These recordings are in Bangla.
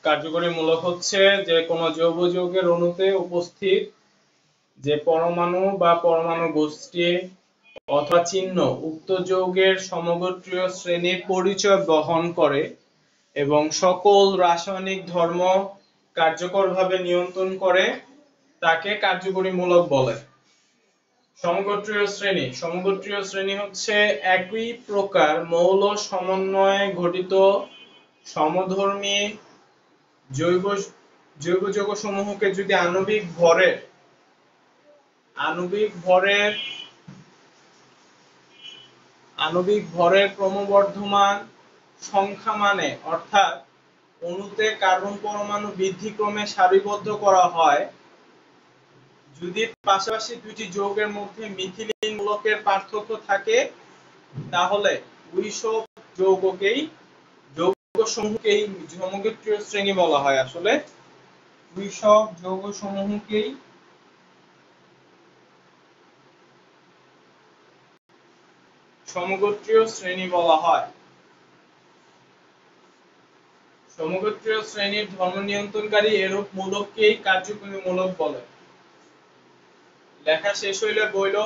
কার্যকরী মূলক হচ্ছে যে কোনো জৈব যৌগের অণুতে উপস্থিত যে পরমাণু বা পরমাণু গোষ্ঠী অথবা চিহ্ন উক্ত যৌগের সমগোত্রীয় শ্রেণীর পরিচয় বহন করে এবং সকল রাসায়নিক ধর্ম কার্যকরভাবে নিয়ন্ত্রণ করে তাকে কার্যকরী মূলক বলে। সমগোত্রীয় শ্রেণী হচ্ছে একই প্রকার মৌল সমন্বয়ে গঠিত সমধর্মী জৈব জৈব যৌগসমূহকে যদি আণবিক ভরের ক্রমবর্ধমান সংখ্যা মানে অর্থাৎ অণুতে কার্বন পরমাণু বৃদ্ধিক্রমে সারিবদ্ধ করা হয়, যদি পাশাপাশি দুটি যৌগের মধ্যে মিথিলিন মূলকের পার্থক্য থাকে তাহলে ওইসব যৌগসমূহকেই সমগোত্রীয় শ্রেণী বলা হয়। আসলে ওইসব যৌগসমূহকেই সমগোত্রীয় শ্রেণী বলা হয়। সমগোত্রীয় শ্রেণীর ধর্ম নিয়ন্ত্রণকারী এরূপ মূলককেই কার্যকরী মূলক বলে। লেখা শেষ হইলে বইল।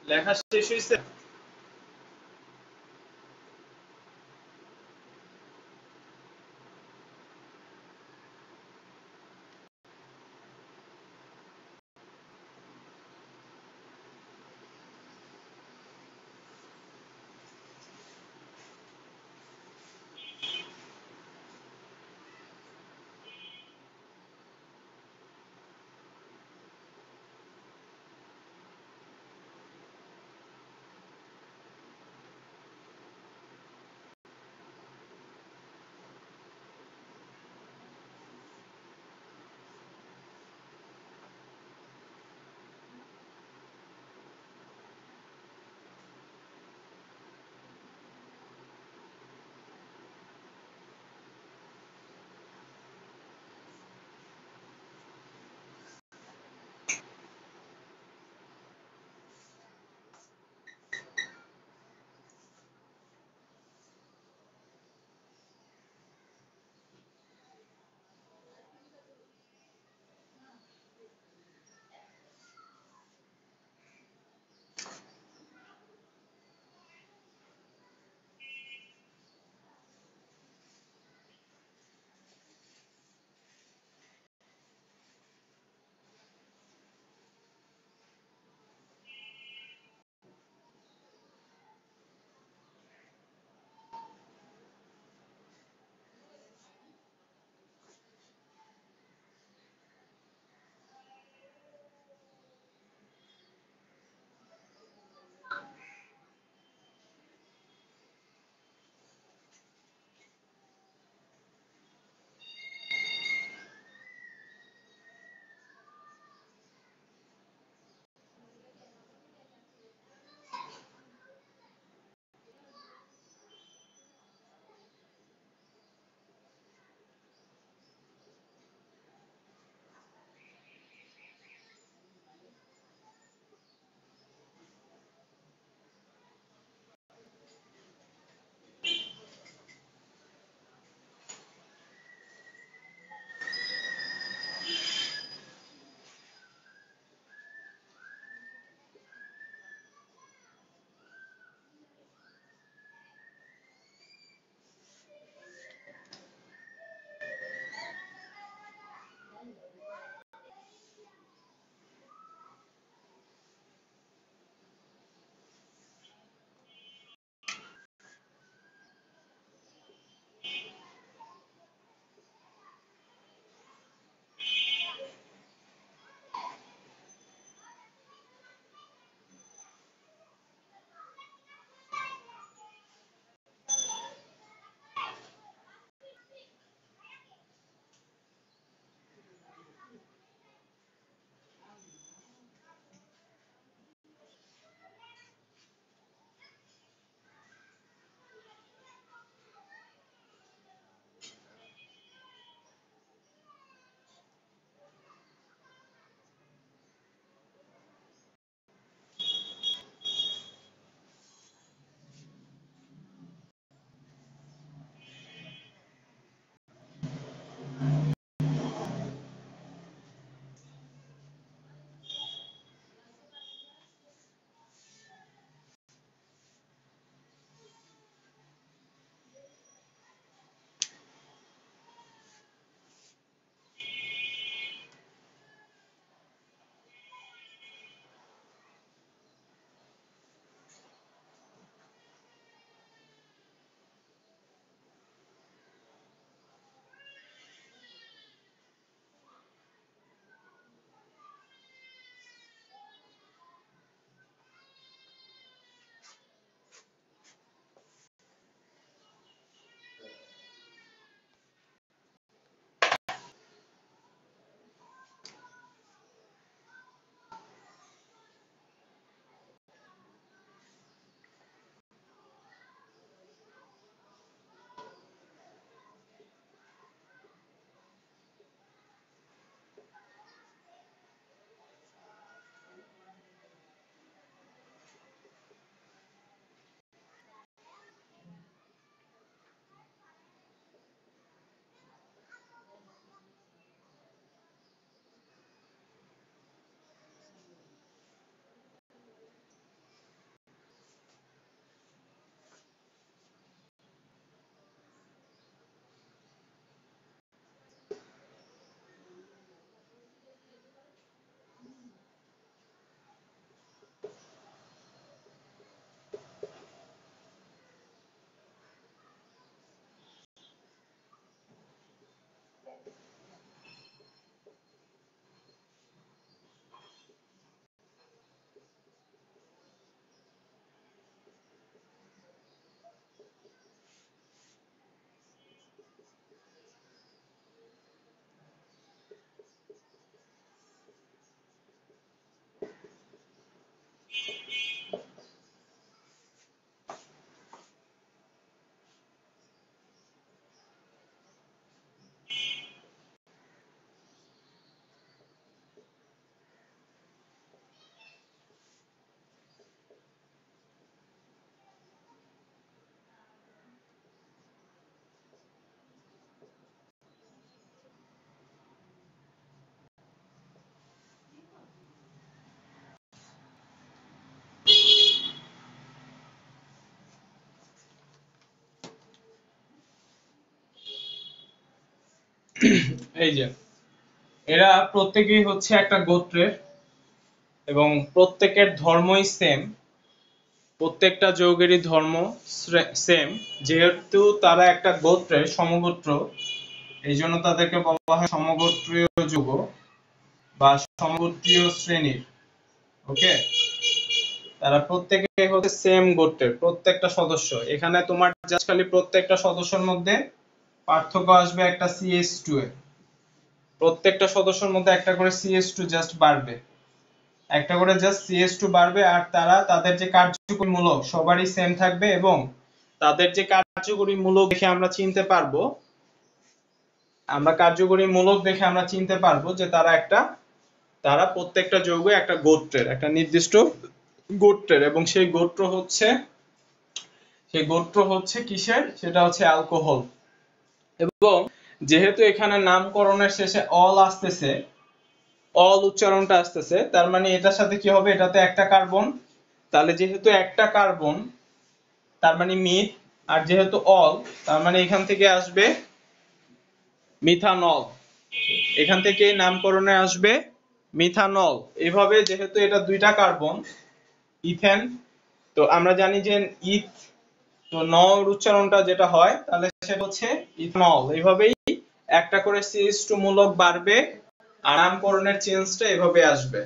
লেখা শেষ হইছে? এই যে এরা প্রত্যেকেই হচ্ছে একটা গোত্রের এবং প্রত্যেকের ধর্মই সেম, প্রত্যেকটা যৌগেরই ধর্ম সেম। যেহেতু তারা একটা গোত্রের সমগোত্র, এই জন্য তাদেরকে বলা হয় সমগোত্রীয় যৌগ বা সমগোত্রীয় শ্রেণীর। ওকে, তারা প্রত্যেকে হচ্ছে সেম গোত্রের প্রত্যেকটা সদস্য। এখানে তোমার জাস্ট খালি প্রত্যেকটা সদস্যের মধ্যে পার্থক্য আসবে একটা CH2 এ, প্রত্যেকটা সদস্যের মধ্যে একটা করে CH2 জাস্ট বাড়বে, একটা করে জাস্ট CH2 বাড়বে। আর তারা তাদের যে কার্যকরী মূলক সবারই সেম থাকবে এবং তাদের যে কার্যকরী মূলক দেখে আমরা চিনতে পারবো, আমরা কার্যকরী মূলক দেখে আমরা চিনতে পারবো যে তারা প্রত্যেকটা যৌগ একটা গোত্রের, একটা নির্দিষ্ট গোত্রের। এবং সেই গোত্র হচ্ছে কিসের, সেটা হচ্ছে অ্যালকোহল। এবং যেহেতু এখানে নামকরণের শেষে অল আসতেছে, অল উচ্চারণটা আসতেছে, তার মানে এটার সাথে কি হবে, এটাতে একটা কার্বন, তাহলে যেহেতু একটা কার্বন তার মানে মিথ, আর যেহেতু অল তার মানে এখান থেকে আসবে মিথানল, এখান থেকে নামকরণে আসবে মিথানল। এভাবে যেহেতু এটা দুইটা কার্বন ইথেন, তো আমরা জানি যে ইথ, তো নর উচ্চারণটা যেটা হয় তাহলে সেটা হচ্ছে ইথানল। এইভাবেই একটা করে CH2 মূলক বাড়বে আর নামকরণের চেঞ্জটা এভাবে আসবে,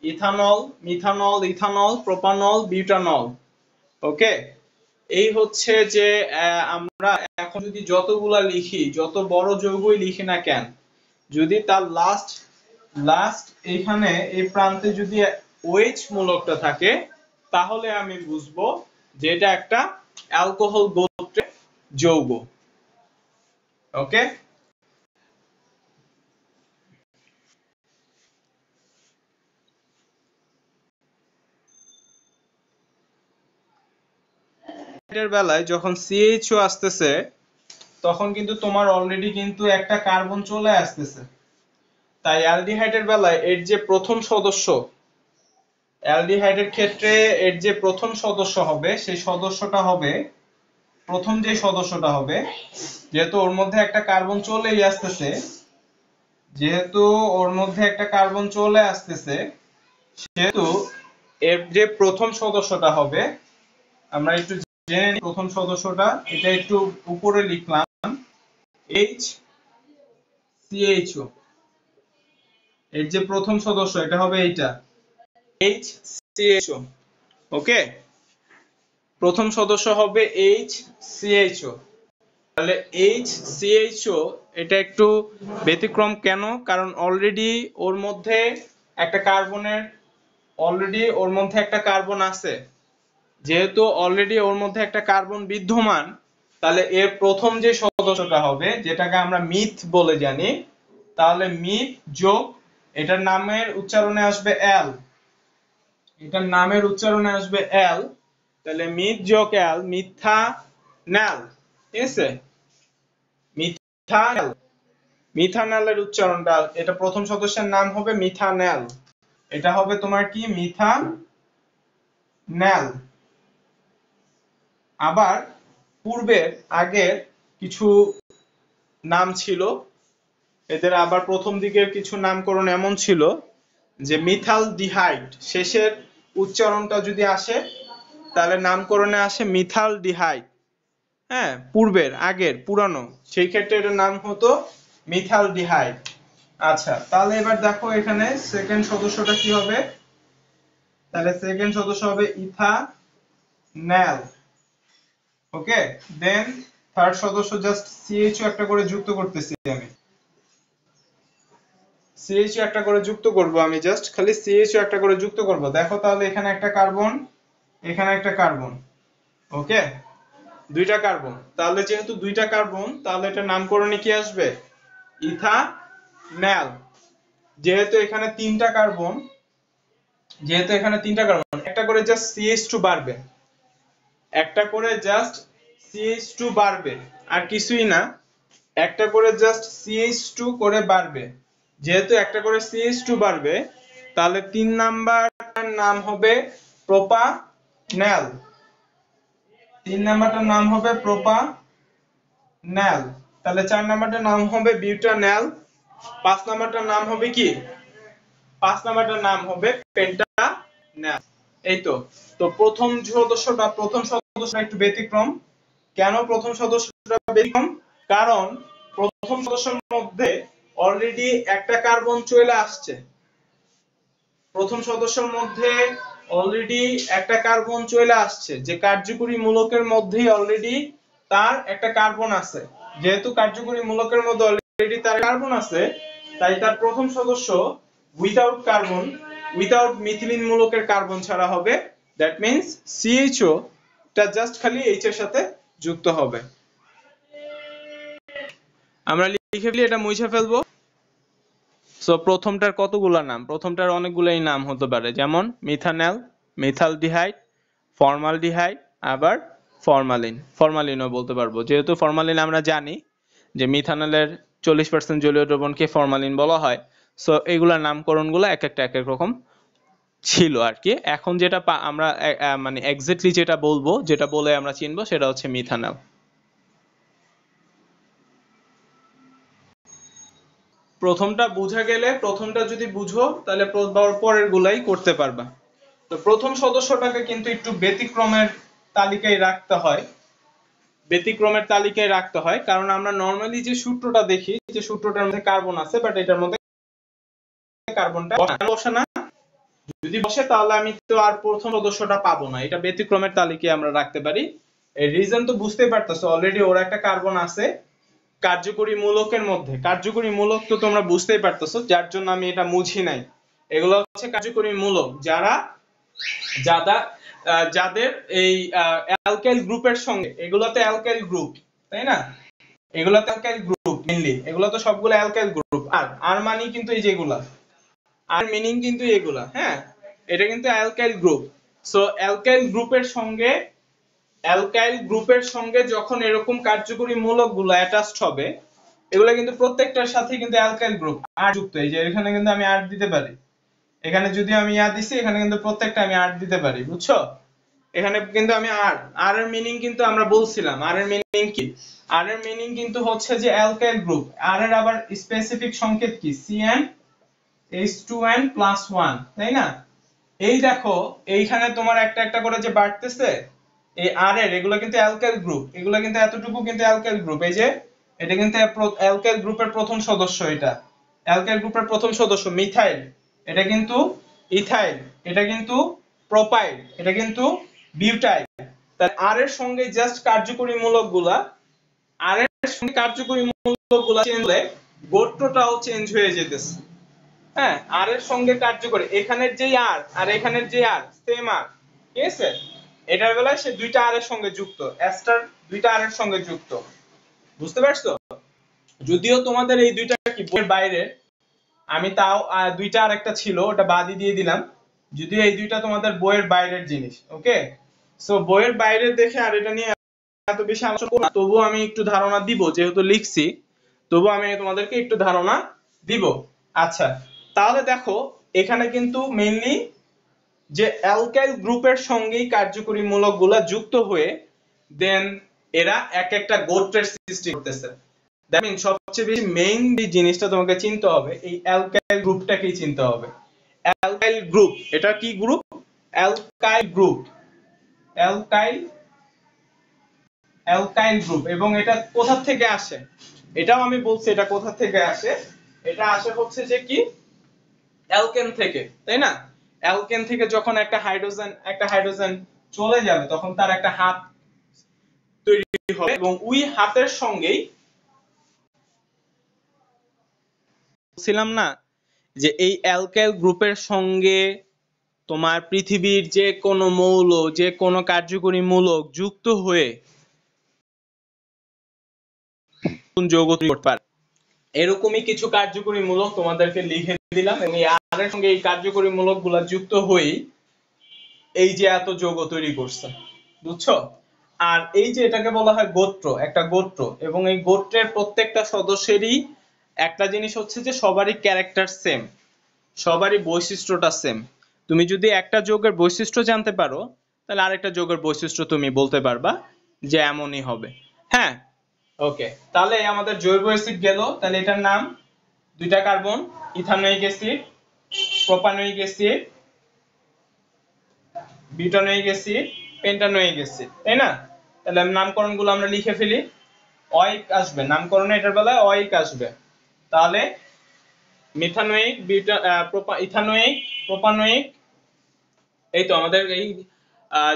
ethanol, methanol, ethanol, propanol, butanol. Okay, এই হচ্ছে যে আমরা এখন যদি যতগুলা লিখি, যত বড় যৌগই লিখি না কেন, যদি তার লাস্ট এখানে এই প্রান্তে যদি OH মূলকটা থাকে, তাহলে আমি বুঝবো যে এটা একটা অ্যালকোহল গোত্রের যৌগ। ওকে, এর বেলায় যখন CHO আসতেছে তখন কিন্তু তোমার অলরেডি কিন্তু একটা কার্বন চলে আসতেছে। তাই অ্যালডিহাইডের বেলায় এর যে প্রথম সদস্য, অ্যালডিহাইডের ক্ষেত্রে এর যে প্রথম সদস্য হবে সেই সদস্যটা হবে, প্রথম যে সদস্যটা হবে, যেহেতু ওর মধ্যে একটা কার্বন চলেই আসতেছে, যেহেতু ওর মধ্যে একটা কার্বন চলে আসতেছে, সেহেতু এর যে প্রথম সদস্যটা হবে, আমরা একটু জেনে নিই প্রথম সদস্যটা, এটা একটু উপরে লিখলাম HCHO। এর যে প্রথম সদস্য এটা হবে এইটা HCHO। ওকে, প্রথম সদস্য হবে HCHO। তাহলে HCHO এটা একটু ব্যতিক্রম কেন, কারণ অলরেডি ওর মধ্যে একটা কার্বন আছে। যেহেতু অলরেডি ওর মধ্যে একটা কার্বন বিদ্যমান, তাহলে এর প্রথম যে সদস্যটা হবে, যেটাকে আমরা মিথ বলে জানি, তাহলে মিথ যোগ এটার নামের উচ্চারণে আসবে এল, এটার নামের উচ্চারণে আসবে এল, তাহলে মিথ যোগ এল, মিথানল। ঠিক আছে, মিথানল, মিথানলের উচ্চারণটা, এটা প্রথম সদস্যের নাম হবে মিথানল, এটা হবে তোমার কি মিথানল। আবার পূর্বের আগের কিছু নাম ছিল, এদের আবার প্রথম দিকের কিছু নামকরণ এমন ছিল যে মিথালডিহাইড, শেষের উচ্চারণটা যদি আসে তাহলে নামকরণে আসে মিথালডিহাইড। হ্যাঁ, পূর্বের আগের পুরানো, সেই ক্ষেত্রে এটার নাম হতো মিথালডিহাইড। আচ্ছা, তাহলে এবার দেখো এখানে সেকেন্ড সদস্যটা কি হবে, তাহলে সেকেন্ড সদস্য হবে ইথানল। ওকে, দেন থার্ড সদস্য জাস্ট CHO একটা করে যুক্ত করতেছি আমি, CHO একটা করে যুক্ত করব, আমি জাস্ট খালি CHO একটা করে যুক্ত করব। দেখো তাহলে এখানে একটা কার্বন, এখানে একটা কার্বন। ওকে, দুইটা কার্বন, তাহলে যেহেতু দুইটা কার্বন তাহলে এটা নামকরণে কি আসবে, ইথানল। যেহেতু এখানে তিনটা কার্বন, একটা করে জাস্ট CH2 বাড়বে, একটা করে জাস্ট CH2 বাড়বে, আর কিছুই না, একটা করে জাস্ট CH2 করে বাড়বে। যেহেতু একটা করে CH2 বাড়বে, তাহলে 3 নাম্বারটার নাম হবে প্রোপানল, 3 নাম্বারটার নাম হবে প্রোপানল। তাহলে 4 নাম্বারটার নাম হবে বিউটানল, 5 নাম্বারটার নাম হবে কি, 5 নাম্বারটার নাম হবে পেন্টানল। এই তো। তো প্রথম সদস্যটা একটু ব্যতিক্রম। কেন প্রথম সদস্যটা ব্যতিক্রম? কারণ প্রথম সদস্যের মধ্যে অলরেডি একটা কার্বন চলে আসছে। প্রথম সদস্যের মধ্যে অলরেডি একটা কার্বন চলে আসছে, যে কার্যকরী মূলকের মধ্যেই অলরেডি তার একটা কার্বন আছে। যেহেতু কার্যকরী মূলকের মধ্যে অলরেডি তার কার্বন আছে, তাই তার প্রথম সদস্য উইথাউট কার্বন, উইথাউট মিথিলিন মূলকের কার্বন ছাড়া হবে। দ্যাট মিন্স CHO টা জাস্ট খালি H এর সাথে যুক্ত হবে। আমরা লিখে ফেলি, এটা মুছে ফেলবো। সো প্রথমটার কতগুলো নাম? প্রথমটার অনেকগুলাই নাম হতে পারে, যেমন মিথানল, মিথালডিহাইড, ফর্মালডিহাইড, আবার ফরমালিন। ফরমালিনও বলতে পারবো, যেহেতু ফরমালিন আমরা জানি যে মিথানলের 40% জলীয় দ্রবণকে ফরমালিন বলা হয়। সো এগুলার নামকরণগুলো এক একটা এক এক রকম ছিল আর কি। এখন যেটা আমরা মানে এক্স্যাক্টলি যেটা বলবো, যেটা বলে আমরা চিনবো, সেটা হচ্ছে মিথানল। প্রথমটা বুঝা গেলে, প্রথমটা যদি বুঝো তাহলে পরের গুলাই করতে পারবা। তো প্রথম সদস্যটাকে কিন্তু একটু ব্যতিক্রমের তালিকায় রাখতে হয়। ব্যতিক্রমের তালিকায় রাখতে হয় কারণ আমরা নরমালি যে সূত্রটা দেখি, যে সূত্রটার মধ্যে কার্বন আছে, বাট এটার মধ্যে কার্বনটা বসে না। যদি বসে তাহলে আমি তো আর প্রথম সদস্যটা পাবো না, এটা ব্যতিক্রমের তালিকায় আমরা রাখতে পারি। এই রিজন তো বুঝতেই পারতেছো, অলরেডি ওর একটা কার্বন আছে কার্যকরী মূলকের মধ্যে। কার্যকরী মূলক তো তোমরা বুঝতেই পারতেছো, যার জন্য আমি এটা মুছি নাই। এগুলো হচ্ছে কার্যকরী মূলক যাদের এই অ্যালকাইল গ্রুপের সঙ্গে, এগুলোতে অ্যালকাইল গ্রুপ, তাই না? এগুলোতে অ্যালকাইল গ্রুপ মেইনলি, এগুলো তো সবগুলো অ্যালকাইল গ্রুপ। আর মানে কিন্তু এই যেগুলা, আর মিনিং কিন্তু এগুলা, হ্যাঁ, এটা কিন্তু অ্যালকাইল গ্রুপ। সো অ্যালকাইল গ্রুপের সঙ্গে যখন এরকম কার্যকরী মূলকগুলো অ্যাটাচড হবে, এগুলো কিন্তু প্রত্যেকটার সাথে কিন্তু অ্যালকাইল গ্রুপ আর যুক্ত। এই যে এখানে কিন্তু আমি আর দিতে পারি, এখানে যদি আমি দিছি, এখানে কিন্তু প্রত্যেকটা আমি আর দিতে পারি, বুঝছো? এখানে কিন্তু আমি আর এর মিনিং কিন্তু আমরা বলছিলাম, আর এর মিনিং কি? আর এর মিনিং কিন্তু হচ্ছে যে অ্যালকাইল গ্রুপ। আর এর আবার স্পেসিফিক সংকেত কি? CnH2n+1, তাই না? এই দেখো এইখানে তোমার একটা একটা করে যে বাড়তেছে, এই আর এর, এগুলো কিন্তু অ্যালকাইল গ্রুপ, এগুলো কিন্তু এতটুকু কিন্তু অ্যালকাইল গ্রুপ। এই যে এটা কিন্তু অ্যালকাইল গ্রুপের প্রথম সদস্য, এটা অ্যালকাইল গ্রুপের প্রথম সদস্য। মিথাইল, এটা কিন্তু ইথাইল, এটা কিন্তু প্রোপাইল, এটা কিন্তু বিউটাইল। তার আর এর সঙ্গে জাস্ট কার্যকরী মূলকগুলা, আর এর সঙ্গে কার্যকরী মূলকগুলা চেঞ্জ হলে গোত্রটাও চেঞ্জ হয়ে যেতেছে। হ্যাঁ, আর এর সঙ্গে কার্যকরী, এখানের যে আর এখানের যে আর সেম আর, ঠিক আছে? এটার বেলায় সে দুইটা আর এর সঙ্গে যুক্ত, এস্টার দুইটা আর এর সঙ্গে যুক্ত। বুঝতে পারছো? যদিও তোমাদের এই দুইটা কি বইয়ের বাইরে, আমি তাও দুইটা আর একটা ছিল, ওটা বাদই দিয়ে দিলাম। যদিও এই দুইটা তোমাদের বইয়ের বাইরের জিনিস, ওকে? সো বইয়ের বাইরে দেখে আর এটা নিয়ে এত বেশি আলোচনা করব না, তবুও আমি একটু ধারণা দিব, যেহেতু লিখছি, তবুও আমি তোমাদেরকে একটু ধারণা দিব। আচ্ছা, তাহলে দেখো এখানে কিন্তু মেইনলি যে অ্যালকাইল গ্রুপের সঙ্গেই কার্যকরী মূলকগুলো যুক্ত হয়ে দেন এরা এক একটা গোত্রের সৃষ্টি করতেছে। দ্যাট মিন্স সবচেয়ে বেশি মেইন যে জিনিসটা তোমাকে চিনতে হবে, এই অ্যালকাইল গ্রুপটাকেই চিনতে হবে। অ্যালকাইল গ্রুপ, এটা কি group? Alkyl group, alkyl group. এবং এটা কোথা থেকে আসে এটাও আমি বলছি, এটা কোথা থেকে আসে। এটা আসে হচ্ছে যে কি, অ্যালকেন থেকে, তাই না? অ্যালকেন থেকে যখন একটা হাইড্রোজেন চলে যাবে, তখন তার একটা হাত তৈরি হবে, এবং ওই হাতের সঙ্গেই বলছিলাম না যে এই অ্যালকাইল গ্রুপের সঙ্গে তোমার পৃথিবীর যে কোনো মৌল, যে কোনো কার্যকরী মূলক যুক্ত হয়ে যৌগ তৈরি করতে পারে। এরকমই কিছু কার্যকরী মূলক তোমাদেরকে লিখে দিলাম, এবং এই আর এর সঙ্গে এই কার্যকরী মূলকগুলো যুক্ত হয়ে এই যে এত যৌগ তৈরি করছে, বুঝছো? আর এই যে এটাকে বলা হয় গোত্র, একটা গোত্র, এবং এই গোত্রের প্রত্যেকটা সদস্যেরই একটা জিনিস হচ্ছে যে সবারই ক্যারেক্টার সেম, সবারই বৈশিষ্ট্যটা সেম। তুমি যদি একটা যৌগের বৈশিষ্ট্য জানতে পারো, তাহলে আরেকটা যৌগের বৈশিষ্ট্য তুমি বলতে পারবা যে এমনই হবে। হ্যাঁ, ওকে, তাহলে আমাদের জৈব অ্যাসিড গেল, তাহলে এটার নাম দুইটা carbon, ethanoic acid, propanoic acid, butanoic acid, pentanoic acid, তাই না? তাহলে নামকরণগুলো আমরা লিখে ফেলি। অয়িক আসবে নামকরণে, এটার বেলায় অয়িক আসবে। তাহলে মিথানোয়িক, ইথানোয়িক, প্রোপানোয়িক, এই তো আমাদের এই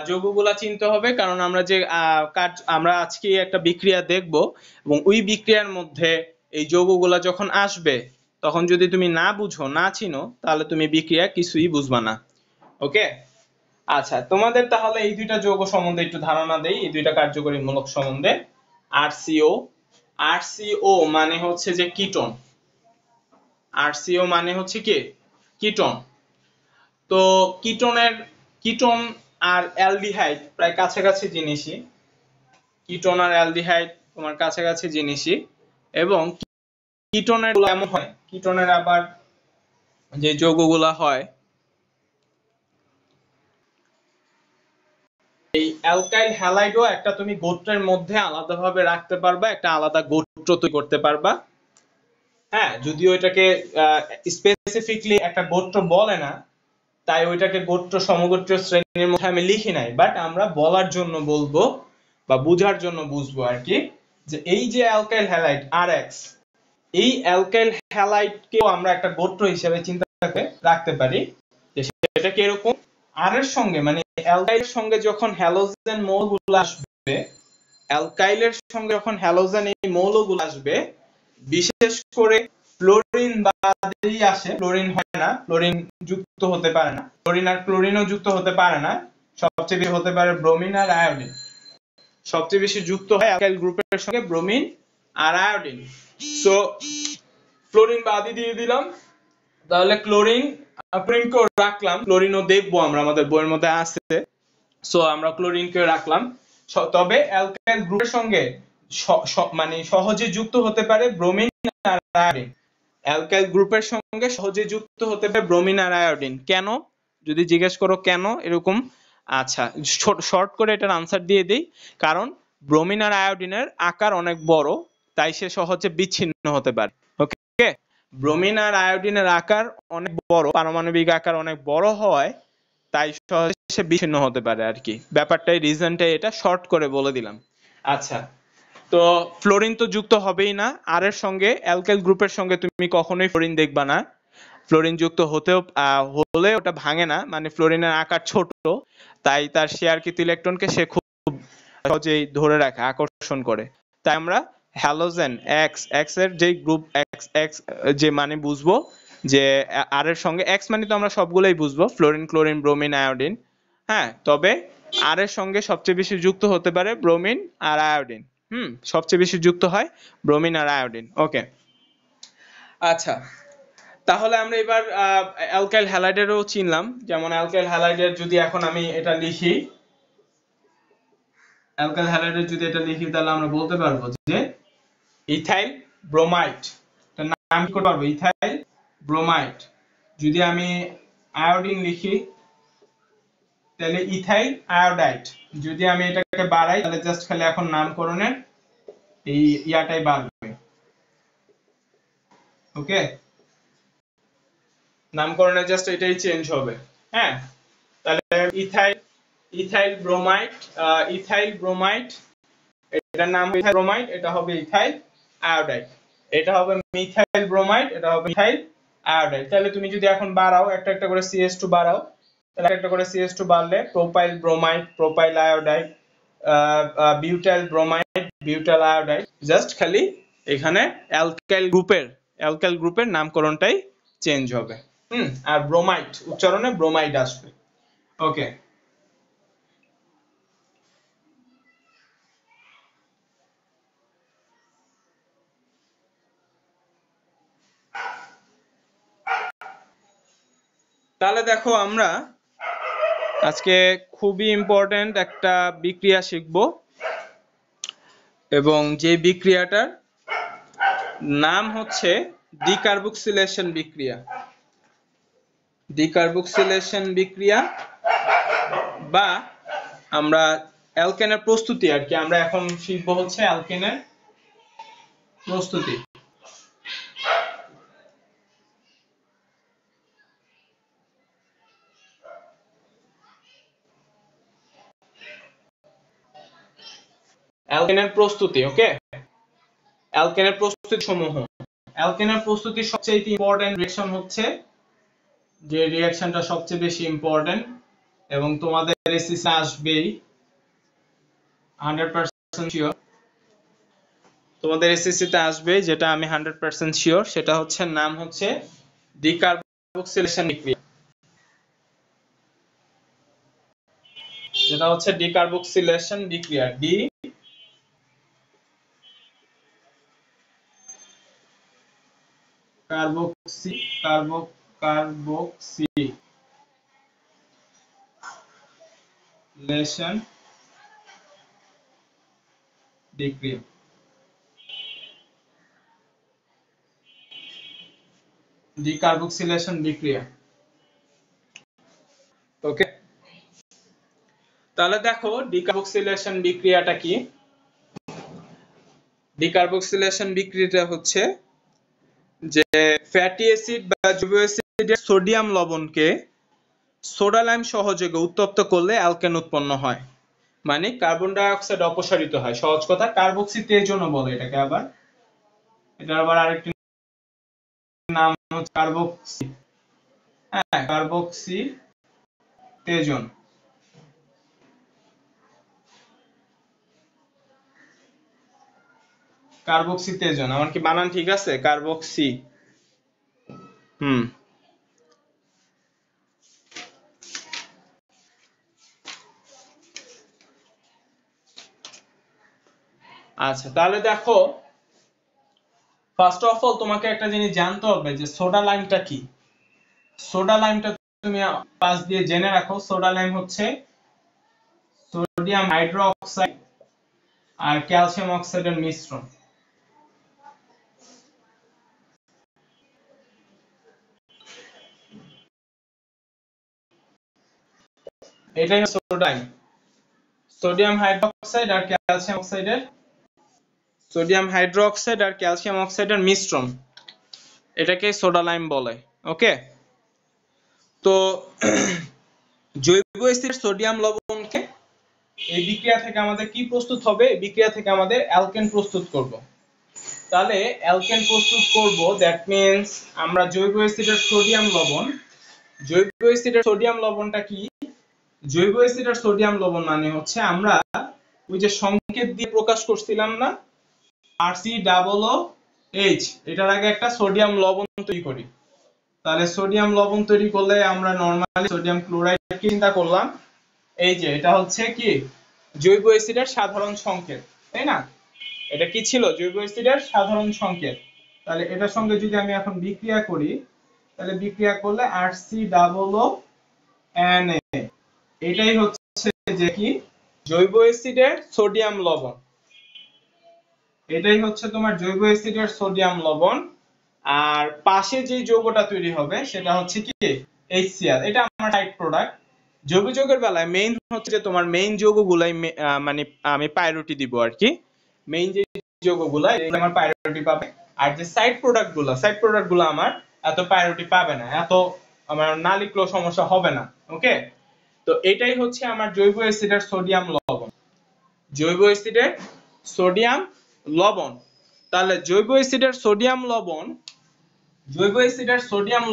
যৌগগুলা চিনতে হবে, কারণ আমরা যে আমরা আজকে একটা বিক্রিয়া দেখব, এবং ওই বিক্রিয়ার মধ্যে এই যৌগগুলা যখন আসবে, তখন যদি তুমি না বুঝো, না চিনো, তাহলে তুমি বিক্রিয়া কিছুই বুঝবা না। ওকে, আচ্ছা, তোমাদের তাহলে এই দুইটা যৌগ সম্বন্ধে একটু ধারণা দেই, এই দুইটা কার্যকরী মূলক সম্বন্ধে। আরসিও, আরসিও মানে হচ্ছে যে কিটোন, আরসিও মানে হচ্ছে কি কিটোন। তো কিটোন আর অ্যালডিহাইড প্রায় কাছাকাছি জিনিসই, কিটোন আর অ্যালডিহাইড তোমার কাছাকাছি জিনিসই। এবং কিটোনের এমন হয়, কিটোনের আবার যে যৌগগুলা হয়, এই অ্যালকাইল হ্যালাইডও একটা তুমি গোত্রের মধ্যে আলাদাভাবে রাখতে পারবা, একটা আলাদা গোত্র তৈরি করতে পারবা। হ্যাঁ, যদিও এটাকে স্পেসিফিকলি একটা গোত্র বলে না, তাই ওইটাকে গোত্র সমগোত্রীয় শ্রেণীর মধ্যে আমি লিখি নাই, বাট আমরা বলার জন্য বলবো বা বোঝার জন্য বুঝবো আর কি, যে এই যে অ্যালকাইল হ্যালাইড আরএক্স, এই অ্যালকাইল হ্যালাইডকেও আমরা একটা গোত্র হিসেবে চিন্তা রাখতে পারি। যে সেটা কি এরকম, আর এর সঙ্গে মানে অ্যালকাইলের সঙ্গে যখন হ্যালোজেন মৌলগুলো আসবে, অ্যালকাইলের সঙ্গে যখন হ্যালোজেন এই মৌলগুলো আসবে, বিশেষ করে ফ্লোরিন বাদেই আসে, ফ্লোরিন হয় না, ফ্লোরিন যুক্ত হতে পারে না, ফ্লোরিন আর ক্লোরিনও যুক্ত হতে পারে না, সবচেয়ে বেশি হতে পারে ব্রোমিন আর আয়োডিন। সবচেয়ে বেশি যুক্ত হয় অ্যালকাইল গ্রুপের সঙ্গে ব্রোমিন আর আয়োডিন। সো ফ্লোরিন বাদই দিয়ে দিলাম, তাহলে ক্লোরিনকেও রাখলাম, ক্লোরিনও দেখবো আমরা, আমাদের বইয়ের মধ্যে আছে। সো আমরা ক্লোরিনকে রাখলাম। তবে অ্যালকাইল গ্রুপের সঙ্গে মানে সহজে যুক্ত হতে পারে ব্রোমিন আর আয়োডিন, অ্যালকাইল গ্রুপের সঙ্গে সহজে যুক্ত হতে পারে ব্রোমিন আর আয়োডিন। কেন, যদি জিজ্ঞেস করো কেন এরকম, আচ্ছা শর্ট করে এটার আনসার দিয়ে দিই। কারণ ব্রোমিন আর আয়োডিনের আকার অনেক বড়, তাই সে সহজে বিচ্ছিন্ন হতে পারে। ওকে, ব্রোমিন আর আয়োডিনের আকার অনেক বড়, পারমাণবিক আকার অনেক বড় হওয়ায় তাই সহজে সে বিচ্ছিন্ন হতে পারে আর কি। ব্যাপারটাই, রিজনটাই এটা, শর্ট করে বলে দিলাম। আচ্ছা, তো ফ্লোরিন তো যুক্ত হবেই না আর এর সঙ্গে, অ্যালকাইল গ্রুপের সঙ্গে তুমি কখনোই ফ্লোরিন দেখবা না। ফ্লোরিন যুক্ত হলে ওটা ভাঙে না, মানে ফ্লোরিনের আকার ছোট, তাই তার শেয়ারকৃত ইলেকট্রনকে সে খুব সহজেই ধরে রাখে, আকর্ষণ করে। তাই আমরা হ্যালোজেন এক্স, এক্স এর যে গ্রুপ এক্স, এক্স যে মানে বুঝবো, যে আর এর সঙ্গে এক্স মানে তো আমরা সবগুলোই বুঝবো, ফ্লোরিন, ক্লোরিন, ব্রোমিন, আয়োডিন। হ্যাঁ, তবে আর এর সঙ্গে সবচেয়ে বেশি যুক্ত হতে পারে ব্রোমিন আর আয়োডিন। সবচেয়ে বেশি যুক্ত হয় ব্রোমিন আর আয়োডিন। ওকে, আচ্ছা, তাহলে আমরা এবার অ্যালকাইল হ্যালাইডেরও চিনলাম। যেমন অ্যালকাইল হ্যালাইডের যদি এখন আমি এটা লিখি, অ্যালকাইল হ্যালাইডের যদি এটা লিখি, তাহলে আমরা বলতে পারবো যে ইথাইল ব্রোমাইড, এটার নাম কি করতে পারবো, ইথাইল ব্রোমাইড। যদি আমি আয়োডিন লিখি, তাহলে ইথাইল আয়োডাইড। যদি আমি এটাকে বাড়াই, তাহলে জাস্ট খালি এখন নামকরণের এই ইয়াটাই বাড়বে। ওকে, নামকরণে জাস্ট এটাই চেঞ্জ হবে। হ্যাঁ, তাহলে ইথাইল ব্রোমাইড, ইথাইল ব্রোমাইড, এটার নাম ইথাইল ব্রোমাইড, এটা হবে ইথাইল আয়োডাইড। এটা হবে মিথাইল ব্রোমাইড, এটা হবে মিথাইল আয়োডাইড। তাহলে তুমি যদি এখন বাড়াও, একটা একটা করে CH2 বাড়াও, তাহলে একটা করে CH2 বাড়লে propyl bromide, propyl iodide, butyl bromide, butyl iodide. Just খালি এখানে অ্যালকাইল গ্রুপের নামকরণটাই চেঞ্জ হবে। আর ব্রোমাইড উচ্চারণে ব্রোমাইড আসবে। ওকে, তাহলে দেখো আমরা আজকে খুবই ইম্পর্টেন্ট একটা বিক্রিয়া শিখব, এবং যে বিক্রিয়াটার নাম হচ্ছে ডিকার্বক্সিলেশন বিক্রিয়া। ডিকার্বক্সিলেশন বিক্রিয়া বা আমরা অ্যালকেনের প্রস্তুতি আর কি। আমরা এখন শিখবো হচ্ছে অ্যালকেনের প্রস্তুতি। অ্যালকেনের প্রস্তুতি। ওকে, অ্যালকেনের প্রস্তুতি সমূহ। অ্যালকেনের প্রস্তুতির সবচেয়ে ইম্পর্টেন্ট রিঅ্যাকশন হচ্ছে, যে রিঅ্যাকশনটা সবচেয়ে বেশি ইম্পর্টেন্ট এবং তোমাদের এসএসসি আসবেই 100% শিওর, তোমাদের এসএসসি তে আসবে, যেটা আমি 100% শিওর, সেটা হচ্ছে নাম হচ্ছে ডিকার্বক্সিলেশন বিক্রিয়া। যেটা হচ্ছে ডিকার্বক্সিলেশন বিক্রিয়া, ডি কার্বক্সিলেশন বিক্রিয়া। ডিকার্বক্সিলেশন বিক্রিয়া। ওকে, তাহলে দেখো ডিকার্বক্সিলেশন বিক্রিয়াটা কি। ডিকার্বক্সিলেশন বিক্রিয়াটা হচ্ছে যে ফ্যাটি অ্যাসিড বা জৈব অ্যাসিডের সোডিয়াম লবণকে সোডা লাইম সহযোগে উত্তপ্ত করলে অ্যালকেন উৎপন্ন হয়, মানে কার্বন ডাই অক্সাইড অপসারিত হয়। সহজ কথা, কার্বক্সি তেজনও বলে এটাকে। আবার এটা আবার আরেকটি নাম হচ্ছে কার্বক্সি। হ্যাঁ, কার্বক্সি তেজন। কার্বক্সি তেজন, আমার কি বানান ঠিক আছে? কার্বক্সি। আচ্ছা, তাহলে দেখো ফার্স্ট অফ অল তোমাকে একটা জিনিস জানতে হবে যে সোডা লাইমটা কি। সোডা লাইমটা তুমি পাশ দিয়ে জেনে রাখো। সোডা লাইম হচ্ছে সোডিয়াম হাইড্রোক্সাইড আর ক্যালসিয়াম অক্সাইডের মিশ্রণ। এটাই সোডা লাইম। সোডিয়াম হাইড্রোক্সাইড আর ক্যালসিয়াম অক্সাইডের মিশ্রণ, এটাকে সোডা লাইম বলে। ওকে, তো জৈব অ্যাসিড সোডিয়াম লবণকে, এই বিক্রিয়া থেকে আমাদের কি প্রস্তুত হবে? এই বিক্রিয়া থেকে আমাদের অ্যালকেন প্রস্তুত করব। তাহলে অ্যালকেন প্রস্তুত করব, দ্যাট মিন্স আমরা জৈব অ্যাসিডের সোডিয়াম লবণ, জৈব অ্যাসিডের সোডিয়াম লবণটা কি? জৈব অ্যাসিডের সোডিয়াম লবণ মানে হচ্ছে আমরা ওই যে সংকেত দিয়ে প্রকাশ করছিলাম না, RCOOH, এটার আগে একটা সোডিয়াম লবণ তৈরি করি। তাহলে সোডিয়াম লবণ তৈরি করলে আমরা নরমালি সোডিয়াম ক্লোরাইড চিন্তা করলাম। এই যে এটা হচ্ছে কি জৈব অ্যাসিডের সাধারণ সংকেত, তাই না? এটা কি ছিল? জৈব অ্যাসিডের সাধারণ সংকেত। তাহলে এটার সঙ্গে যদি আমি এখন বিক্রিয়া করি, তাহলে বিক্রিয়া করলে RCOONA, এটাই হচ্ছে যে কি জৈব অ্যাসিডের সোডিয়াম লবণ। এটাই হচ্ছে তোমার জৈব অ্যাসিডের সোডিয়াম লবণ। আর পাশে যে যৌগটা তৈরি হবে সেটা হচ্ছে কি HCl, এটা আমার সাইড প্রোডাক্ট। জৈব যৌগের বেলায় মেইন হচ্ছে যে তোমার মেইন যৌগগুলাই, মানে আমি প্রায়োরিটি দিব আর কি। মেইন যে যৌগগুলো এগুলো আমার প্রায়োরিটি পাবে, আর যে সাইড প্রোডাক্টগুলো আমার এত প্রায়োরিটি পাবে না, এত আমার না লিখলেও সমস্যা হবে না। ওকে, তো এটাই হচ্ছে আমার জৈব অ্যাসিডের সোডিয়াম লবণ। জৈব অ্যাসিডের সোডিয়াম লবণ। তাহলে জৈব অ্যাসিডের সোডিয়াম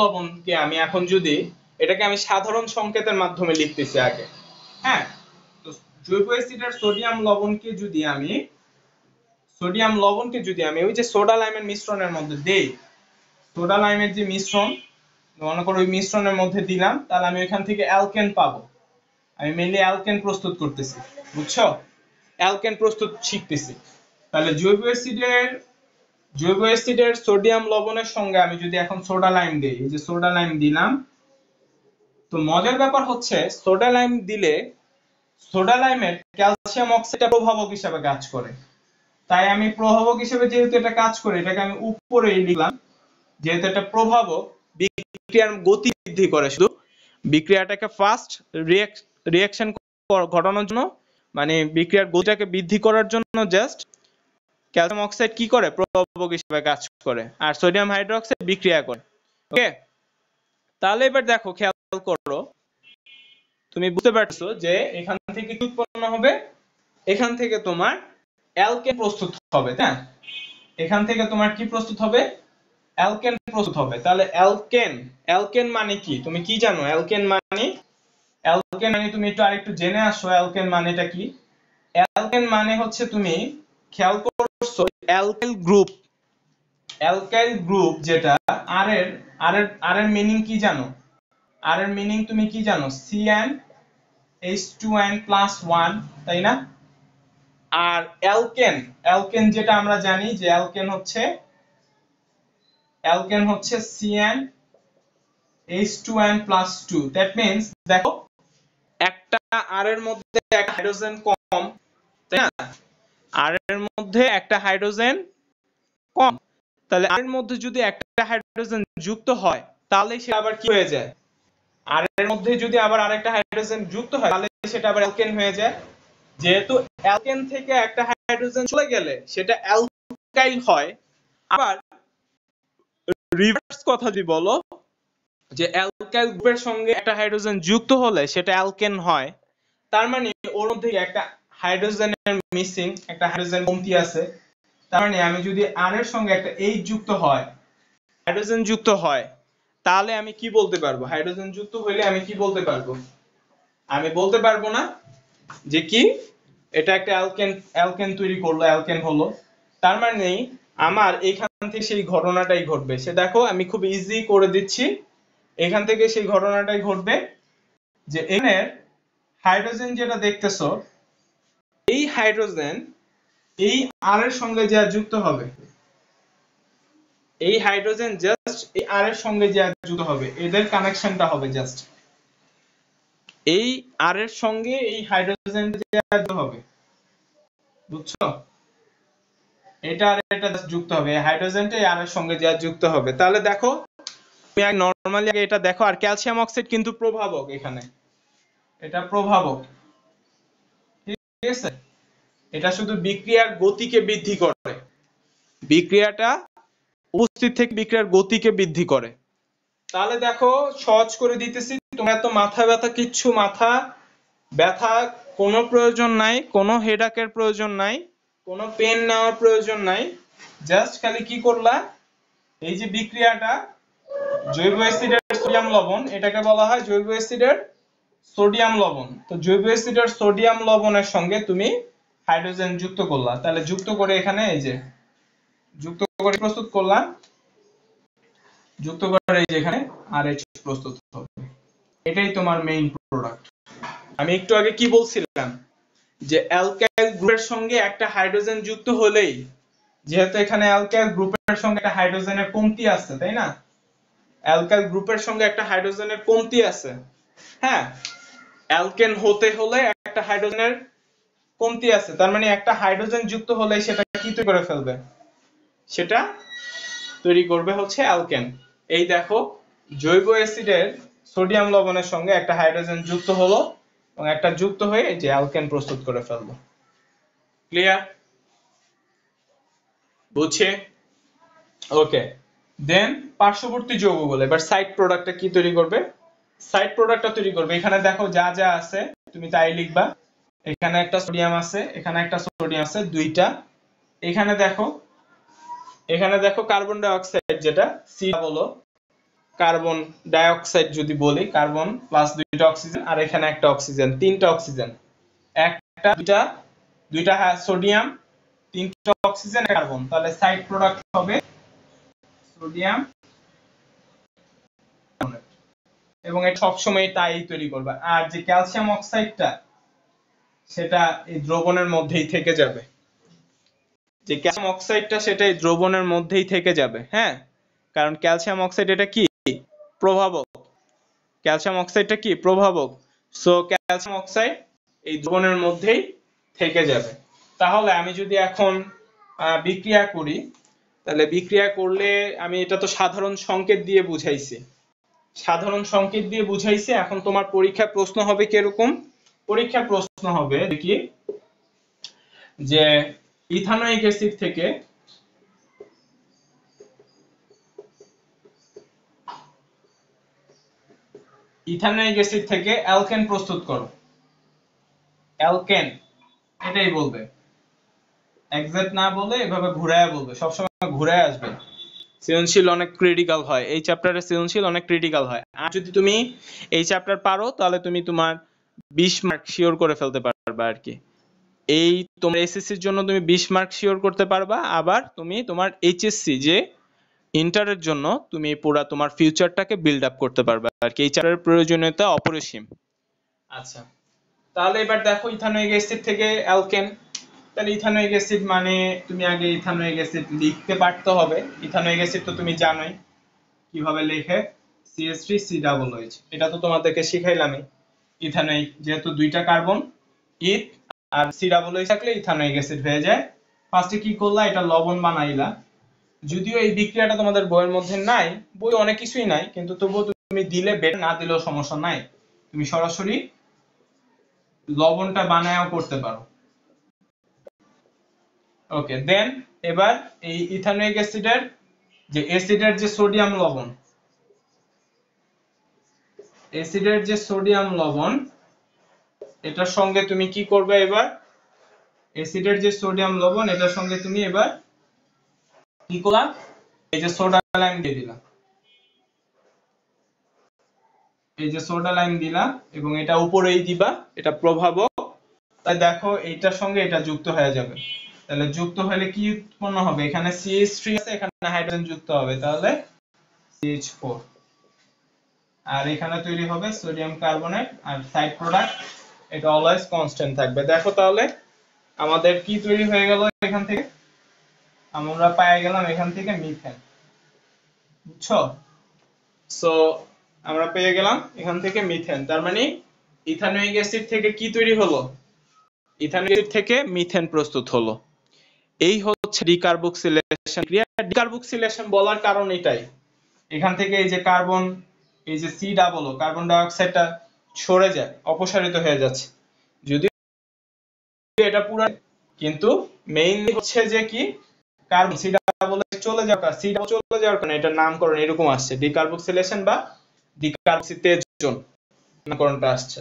লবণকে আমি এখন যদি এটাকে আমি সাধারণ সংকেতের মাধ্যমে লিখতেছি আগে। হ্যাঁ, তো জৈব অ্যাসিডের সোডিয়াম লবণকে যদি আমি ওই যে সোডা লাইমের মিশ্রণের মধ্যে দেই, সোডা লাইমের যে মিশ্রণ, মনে করো ওই মিশ্রণের মধ্যে দিলাম, তাহলে আমি এখান থেকে অ্যালকেন পাবো। আমি মেইনলি অ্যালকেন প্রস্তুত করতেছি, বুঝছো? অ্যালকেন প্রস্তুত শিখতেছি। তাহলে জৈব অ্যাসিডের সোডিয়াম লবণের সঙ্গে আমি যদি এখন সোডা লাইম দেই, এই যে সোডা লাইম দিলাম, তো মজার ব্যাপার হচ্ছে সোডা লাইম দিলে সোডা লাইমের ক্যালসিয়াম অক্সাইডটা প্রভাবক হিসেবে কাজ করে। তাই আমি প্রভাবক হিসেবে যেহেতু এটা কাজ করে, এটাকে আমি উপরেই লিখলাম, যেহেতু এটা প্রভাবক, বিক্রিয়ার গতি বৃদ্ধি করে, শুধু বিক্রিয়াটাকে ফাস্ট রিঅ্যাকশন ঘটানোর জন্য, মানে বিক্রিয়ার গতিটাকে বৃদ্ধি করার জন্য জাস্ট ক্যালসিয়াম অক্সাইড কি করে? প্রভাবক হিসেবে কাজ করে, আর সোডিয়াম হাইড্রোক্সাইড বিক্রিয়া করে। ওকে, তাহলে এবার দেখো, খেয়াল করো, তুমি বুঝতে পারছো যে এখান থেকে কি উৎপন্ন হবে? এখান থেকে তোমার অ্যালকেন প্রস্তুত হবে, তাই না? এখান থেকে তোমার কি প্রস্তুত হবে? অ্যালকেন প্রস্তুত হবে। তাহলে অ্যালকেন মানে কি? তুমি কি জানো অ্যালকেন মানে? অ্যালকেন মানে তুমি একটু আরেকটু জেনে আসো অ্যালকেন মানেটা কি। অ্যালকেন মানে হচ্ছে, তুমি খেয়াল করছো, অ্যালকাইল গ্রুপ যেটা, আর এর মিনিং কি জানো? আর এর মিনিং তুমি কি জানো? CnH2n+1, তাই না? আর অ্যালকেন যেটা আমরা জানি যে অ্যালকেন হচ্ছে CnH2n+2। দ্যাট মিন্স, দেখো, একটা আর এর মধ্যে একটা হাইড্রোজেন কম, তাই না? আর এর মধ্যে একটা হাইড্রোজেন কম, তাহলে আর এর মধ্যে যদি একটা হাইড্রোজেন যুক্ত হয়, তাহলে সেটা আবার কি হয়ে যায়? আর এর মধ্যে যদি আবার আরেকটা হাইড্রোজেন যুক্ত হয়, তাহলে সেটা আবার অ্যালকেন হয়ে যায়। যেহেতু অ্যালকেন থেকে একটা হাইড্রোজেন চলে গেলে সেটা অ্যালকাইল হয়। আবার রিভার্স কথা যদি বলো, যে অ্যালকাইল গ্রুপের সঙ্গে একটা হাইড্রোজেন যুক্ত হলে সেটা অ্যালকেন হয়, তার মানে ওর মধ্যে একটা হাইড্রোজেনের মিসিং, একটা হাইড্রোজেন কমতি আছে। তার মানে আমি যদি আর এর সঙ্গে একটা এইচ যুক্ত হয়, হাইড্রোজেন যুক্ত হয়, তাহলে আমি কি বলতে পারবো? হাইড্রোজেন যুক্ত হইলে আমি কি বলতে পারবো? আমি বলতে পারবো না যে কি এটা একটা অ্যালকেন তৈরি করলো, অ্যালকেন হলো। তার মানে আমার এখান থেকে সেই ঘটনাটাই ঘটবে। সে দেখো, আমি খুব ইজি করে দিচ্ছি। এখান থেকে সেই ঘটনাটাই ঘটবে যে এখানে হাইড্রোজেন যেটা দেখতেছো, এই হাইড্রোজেন এই আর এর সঙ্গে যা যুক্ত হবে, এই হাইড্রোজেন জাস্ট এই আর এর সঙ্গে যা যুক্ত হবে, এদের কানেকশনটা হবে জাস্ট এই আর এর সঙ্গে এই হাইড্রোজেন যা যুক্ত হবে, বুঝছো? এটা আর এটা যুক্ত হবে, এই হাইড্রোজেনটা এই আর এর সঙ্গে যা যুক্ত হবে। তাহলে দেখো, তুমি নরমালি আগে এটা দেখো। আর ক্যালসিয়াম অক্সাইড কিন্তু প্রভাবক, এখানে এটা প্রভাবক, ঠিক আছে? এটা শুধু বিক্রিয়ার গতিকে বৃদ্ধি করে, বিক্রিয়াটা উপস্থিত থেকে বিক্রিয়ার গতিকে বৃদ্ধি করে। তাহলে দেখো, সহজ করে দিতেছি, তোমার এত মাথা ব্যথা কোনো প্রয়োজন নাই, কোনো হেডেকের প্রয়োজন নাই, কোনো পেন নেওয়ার প্রয়োজন নাই। জাস্ট খালি কি করলা, এই যে বিক্রিয়াটা, জৈব অ্যাসিডের সোডিয়াম লবণ, এটাকে বলা হয় জৈব অ্যাসিডের সোডিয়াম লবণ। তো জৈব অ্যাসিডের সোডিয়াম লবণের সঙ্গে তুমি হাইড্রোজেন যুক্ত করলা। তাহলে যুক্ত করে এখানে এই যে যুক্ত করে প্রস্তুত করলাম, যুক্ত করে এই যে এখানে RH প্রস্তুত হবে। এটাই তোমার মেইন প্রোডাক্ট। আমি একটু আগে কি বলছিলাম, যে অ্যালকাইল গ্রুপের সঙ্গে একটা হাইড্রোজেন যুক্ত হলেই, যেহেতু এখানে অ্যালকাইল গ্রুপের সঙ্গে একটা হাইড্রোজেনের কমতি আছে, তাই না? অ্যালকাইল গ্রুপের সঙ্গে একটা হাইড্রোজেনের কমতি আছে, হ্যাঁ। অ্যালকেন হতে হলে একটা হাইড্রোজেনের কমতি আছে, তার মানে একটা হাইড্রোজেন যুক্ত হলে সেটা কি তৈরি করে ফেলবে? সেটা তৈরি করবে হচ্ছে অ্যালকেন। এই দেখো, জৈব অ্যাসিডের সোডিয়াম লবণের সঙ্গে একটা হাইড্রোজেন যুক্ত হলো এবং একটা যুক্ত হয়ে যে অ্যালকেন প্রস্তুত করে ফেললো। ক্লিয়ার? বুঝছে? ওকে, দেন পার্শ্ববর্তী যৌগগুলো এবার সাইড প্রোডাক্টটা কি তৈরি করবে? সাইড প্রোডাক্টটা তৈরি করবে, এখানে দেখো যা যা আছে তুমি তাই লিখবা। এখানে একটা সোডিয়াম আছে, এখানে একটা সোডিয়াম আছে, দুইটা। এখানে দেখো কার্বন ডাই অক্সাইড, যেটা সি বলো, কার্বন ডাই অক্সাইড যদি বলি, কার্বন প্লাস দুইটা অক্সিজেন, আর এখানে একটা অক্সিজেন, তিনটা অক্সিজেন, একটা দুইটা সোডিয়াম, তিনটা অক্সিজেন, কার্বন। তাহলে সাইড প্রোডাক্ট হবে সোডিয়াম, এবং এটা সবসময় তাই তৈরি করবে। আর যে ক্যালসিয়াম অক্সাইডটা, সেটা এই দ্রবণের মধ্যেই থেকে যাবে, যে ক্যালসিয়াম অক্সাইডটা সেটা এই দ্রবণের মধ্যেই থেকে যাবে, হ্যাঁ। কারণ ক্যালসিয়াম অক্সাইড এটা কি? প্রভাবক। ক্যালসিয়াম অক্সাইডটা কি? প্রভাবক। সো ক্যালসিয়াম অক্সাইড এই দ্রবণের মধ্যেই থেকে যাবে। তাহলে আমি যদি এখন বিক্রিয়া করি, তাহলে বিক্রিয়া করলে আমি এটা তো সাধারণ সংকেত দিয়ে বুঝাইছি, এখন তোমার পরীক্ষার প্রশ্ন হবে কিরকম? পরীক্ষার প্রশ্ন হবে দেখি যে ইথানোয়িক অ্যাসিড থেকে অ্যালকেন প্রস্তুত করো। অ্যালকেন এটাই বলবে, এক্সাক্ট না বলে এভাবে ঘুরায়া বলবে, সবসময় ঘুরায় আসবে। সৃজনশীল অনেক ক্রিটিক্যাল হয়, এই চ্যাপ্টারে সৃজনশীল অনেক ক্রিটিক্যাল হয়। আর যদি তুমি এই চ্যাপ্টার পারো তাহলে তুমি তোমার 20 মার্ক শিওর করে ফেলতে পারবে আর কি। এই তোমার এসএসসির জন্য তুমি 20 মার্ক শিওর করতে পারবা, আবার তুমি তোমার এইচএসসি যে ইন্টারের জন্য তুমি পুরো তোমার ফিউচারটাকে বিল্ড আপ করতে পারবে আর কি। এই চ্যাপ্টারের প্রয়োজনীয়তা অপরিসীম। আচ্ছা, তাহলে এবার দেখো ইথানোয়িক অ্যাসিড থেকে অ্যালকেন। তাহলে ইথানোয়িক অ্যাসিড মানে তুমি আগে ইথানোয়িক অ্যাসিড লিখতে পারতে হবে। ইথানোয়িক অ্যাসিড তো তুমি জানোই কিভাবে লেখে, CH3COOH, এটা তো তোমাদেরকে শিখাইলামই। ইথানোয়িক যেহেতু দুইটা কার্বন, ইথ আর COOH থাকলে ইথানোয়িক অ্যাসিড হয়ে যায়। ফার্স্টে কি করলা, এটা লবণ বানাইলা। যদিও এই বিক্রিয়াটা তোমাদের বইয়ের মধ্যে নাই, বই অনেক কিছুই নাই, কিন্তু তবুও তুমি দিলে বেটার, না দিলেও সমস্যা নাই, তুমি সরাসরি লবণটা বানায়াও করতে পারো। ওকে, দেন এবার এই ইথানোয়িক অ্যাসিডের যে সোডিয়াম লবণ, অ্যাসিডের যে সোডিয়াম লবণ, এটার সঙ্গে তুমি কি করবে এবার, অ্যাসিডের যে সোডিয়াম লবণ এটার সঙ্গে তুমি এবার কি করলা, এই যে সোডা লাইম দিয়ে দিলা, এই যে সোডা লাইম দিলা এবং এটা উপরেই দিবা, এটা প্রভাবক। তাই দেখো এইটার সঙ্গে এটা যুক্ত হয়ে যাবে। তাহলে যুক্ত হলে কি উৎপন্ন হবে, এখানে CH3 আছে, এখানে হাইড্রোজেন যুক্ত হবে, তাহলে CH4, আর এখানে তৈরি হবে সোডিয়াম কার্বনেট, আর সাইড প্রোডাক্ট এটা অলওয়েজ কনস্ট্যান্ট থাকবে। দেখো তাহলে আমাদের কি তৈরি হয়ে গেল এখান থেকে, আমরা পেয়ে গেলাম এখান থেকে মিথেন। বুঝছো? সো আমরা পেয়ে গেলাম এখান থেকে মিথেন। তার মানে ইথানোয়িক অ্যাসিড থেকে কি তৈরি হলো, ইথানোয়িক অ্যাসিড থেকে মিথেন প্রস্তুত হলো। এই হচ্ছে ডিকার্বক্সিলেশন ক্রিয়া। ডিকার্বক্সিলেশন বলার কারণ এটাই, এখান থেকে এই যে কার্বন, এই যে COO কার্বন ডাই অক্সাইডটা সরে যায়, অপসারিত হয়ে যাচ্ছে। যদি এটা পুরো, কিন্তু মেইনলি হচ্ছে যে কি কার্বন COO চলে যাওয়ার কারণে এটার নামকরণ এরকম আসছে, ডিকার্বক্সিলেশন বা ডিকার্বক্সিতেজন নামকরণটা আসছে,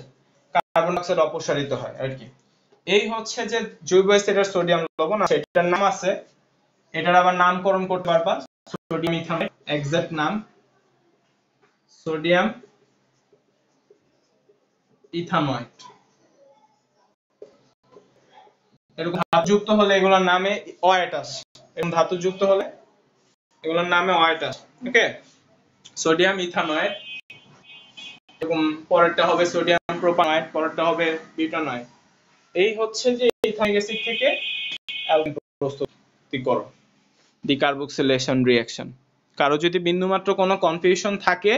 কার্বন ডাই অক্সাইড অপসারিত হয় আর কি। এই হচ্ছে যে জৈব অ্যাসিডের সোডিয়াম লবণ আছে, এটার নাম আছে, এটার আবার নামকরণ করতে পারবা সোডিয়াম ইথানয়েড, এক্সাক্ট নাম সোডিয়াম ইথানয়েড। এরকম ধাতু যুক্ত হলে এগুলোর নামে অয়েট আসে, এরকম ধাতু যুক্ত হলে এগুলোর নামে অয়েট আসে। ওকে, সোডিয়াম ইথানয়েড, এরকম পরেরটা হবে সোডিয়াম প্রোপানয়েড, পরেরটা হবে বিউটানয়েড। এই হচ্ছে যে ইথানোয়িক অ্যাসিড থেকে অ্যালকেন প্রস্তুতিকরণ, ডিকার্বক্সিলেশন রিঅ্যাকশন। কারো যদি বিন্দুমাত্র কোনো কনফিউশন থাকে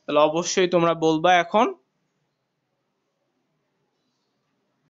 তাহলে অবশ্যই তোমরা বলবা এখন।